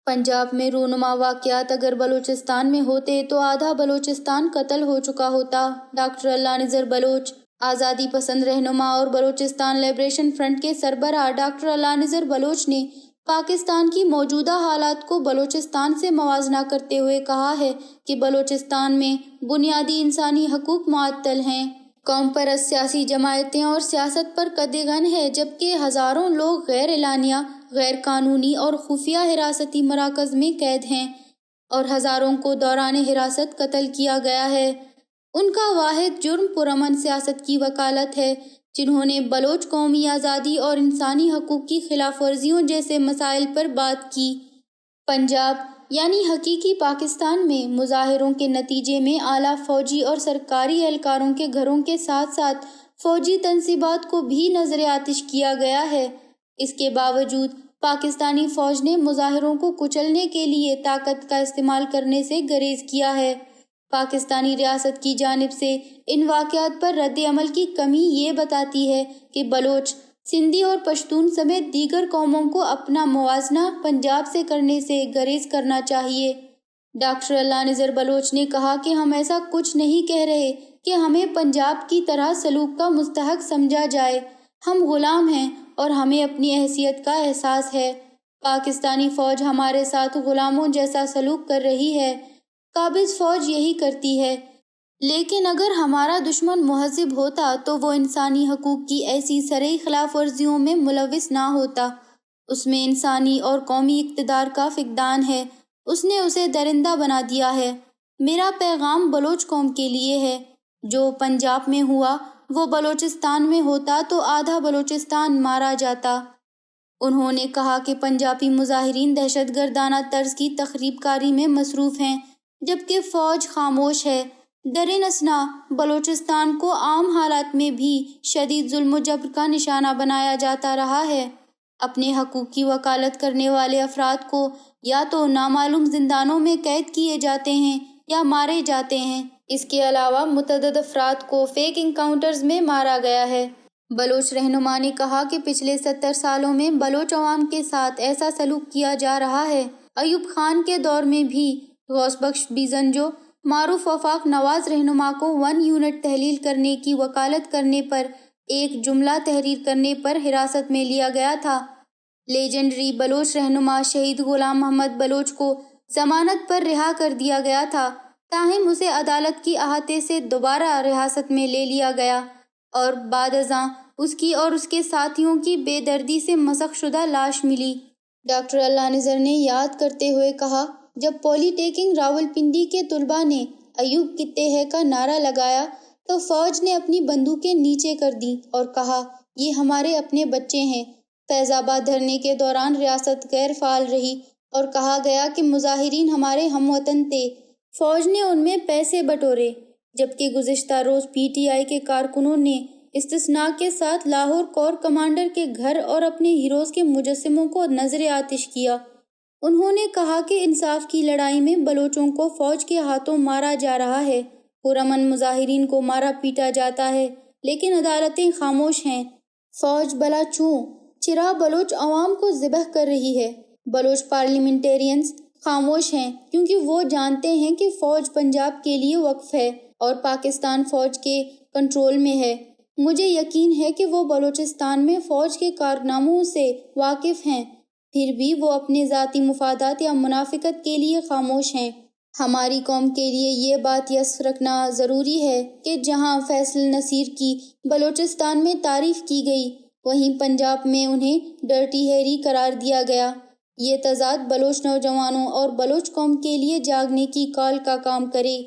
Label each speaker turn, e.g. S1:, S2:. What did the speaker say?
S1: پنجاب میں رونما واقعات اگر بلوچستان میں ہوتے تو آدھا بلوچستان قتل ہو چکا ہوتا۔ ڈاکٹر اللہ نذر بلوچ، آزادی پسند رہنما اور بلوچستان لبریشن فرنٹ کے سربراہ ڈاکٹر اللہ نذر بلوچ نے پاکستان کی موجودہ حالات کو بلوچستان سے موازنہ کرتے ہوئے کہا ہے کہ بلوچستان میں بنیادی انسانی حقوق معطل ہیں، قوم پرست سیاسی جماعتیں اور سیاست پر قدغن ہے، جبکہ ہزاروں لوگ غیر اعلانیہ، غیر قانونی اور خفیہ حراستی مراکز میں قید ہیں اور ہزاروں کو دوران حراست قتل کیا گیا ہے۔ ان کا واحد جرم پرامن سیاست کی وکالت ہے، جنہوں نے بلوچ قومی آزادی اور انسانی حقوق کی خلاف ورزیوں جیسے مسائل پر بات کی۔ پنجاب یعنی حقیقی پاکستان میں مظاہروں کے نتیجے میں اعلیٰ فوجی اور سرکاری اہلکاروں کے گھروں کے ساتھ ساتھ فوجی تنصیبات کو بھی نذر آتش کیا گیا ہے۔ اس کے باوجود پاکستانی فوج نے مظاہروں کو کچلنے کے لیے طاقت کا استعمال کرنے سے گریز کیا ہے۔ پاکستانی ریاست کی جانب سے ان واقعات پر رد عمل کی کمی یہ بتاتی ہے کہ بلوچ، سندھی اور پشتون سمیت دیگر قوموں کو اپنا موازنہ پنجاب سے کرنے سے گریز کرنا چاہیے۔ ڈاکٹر اللہ نذر بلوچ نے کہا کہ ہم ایسا کچھ نہیں کہہ رہے کہ ہمیں پنجاب کی طرح سلوک کا مستحق سمجھا جائے۔ ہم غلام ہیں اور ہمیں اپنی حیثیت کا احساس ہے۔ پاکستانی فوج ہمارے ساتھ غلاموں جیسا سلوک کر رہی ہے، قابض فوج یہی کرتی ہے۔ لیکن اگر ہمارا دشمن مہذب ہوتا تو وہ انسانی حقوق کی ایسی صریح خلاف ورزیوں میں ملوث نہ ہوتا۔ اس میں انسانی اور قومی اقتدار کا فقدان ہے، اس نے اسے درندہ بنا دیا ہے۔ میرا پیغام بلوچ قوم کے لیے ہے، جو پنجاب میں ہوا وہ بلوچستان میں ہوتا تو آدھا بلوچستان مارا جاتا۔ انہوں نے کہا کہ پنجابی مظاہرین دہشت گردانہ طرز کی تخریب کاری میں مصروف ہیں، جبکہ فوج خاموش ہے۔ دریں اثنا بلوچستان کو عام حالات میں بھی شدید ظلم و جبر کا نشانہ بنایا جاتا رہا ہے۔ اپنے حقوق کی وکالت کرنے والے افراد کو یا تو نامعلوم زندانوں میں قید کیے جاتے ہیں یا مارے جاتے ہیں۔ اس کے علاوہ متعدد افراد کو فیک انکاؤنٹرز میں مارا گیا ہے۔ بلوچ رہنما نے کہا کہ پچھلے 70 سالوں میں بلوچ عوام کے ساتھ ایسا سلوک کیا جا رہا ہے۔ ایوب خان کے دور میں بھی غوث بخش بیزنجو، معروف وفاق نواز رہنما کو 1 یونٹ تحلیل کرنے کی وکالت کرنے پر ایک جملہ تحریر کرنے پر حراست میں لیا گیا تھا۔ لیجنڈری بلوچ رہنما شہید غلام محمد بلوچ کو ضمانت پر رہا کر دیا گیا تھا، تاہم اسے عدالت کی احاطے سے دوبارہ حراست میں لے لیا گیا اور بعد ازاں اس کی اور اس کے ساتھیوں کی بے دردی سے مسخ شدہ لاش ملی۔ ڈاکٹر اللہ نذر نے یاد کرتے ہوئے کہا، جب پولی ٹیکنگ راولپنڈی کے طلباء نے ایوب کتے ہے کا نعرہ لگایا تو فوج نے اپنی بندوقیں نیچے کر دیں اور کہا، یہ ہمارے اپنے بچے ہیں۔ فیض آباد دھرنے کے دوران ریاست غیر فعال رہی اور کہا گیا کہ مظاہرین ہمارے ہم وطن تھے، فوج نے ان میں پیسے بٹورے، جبکہ گزشتہ روز پی ٹی آئی کے کارکنوں نے استثناء کے ساتھ لاہور کور کمانڈر کے گھر اور اپنے ہیروز کے مجسموں کو نذر آتش کیا۔ انہوں نے کہا کہ انصاف کی لڑائی میں بلوچوں کو فوج کے ہاتھوں مارا جا رہا ہے، پرامن مظاہرین کو مارا پیٹا جاتا ہے، لیکن عدالتیں خاموش ہیں۔ فوج بلا چوں چرا بلوچ عوام کو ذبح کر رہی ہے۔ بلوچ پارلیمنٹیرینز خاموش ہیں کیونکہ وہ جانتے ہیں کہ فوج پنجاب کے لیے وقف ہے اور پاکستان فوج کے کنٹرول میں ہے۔ مجھے یقین ہے کہ وہ بلوچستان میں فوج کے کارناموں سے واقف ہیں، پھر بھی وہ اپنے ذاتی مفادات یا منافقت کے لیے خاموش ہیں۔ ہماری قوم کے لیے یہ بات یس رکھنا ضروری ہے کہ جہاں فیصل نصیر کی بلوچستان میں تعریف کی گئی، وہیں پنجاب میں انہیں ڈرٹی ہیری قرار دیا گیا۔ یہ تضاد بلوچ نوجوانوں اور بلوچ قوم کے لیے جاگنے کی کال کا کام کرے۔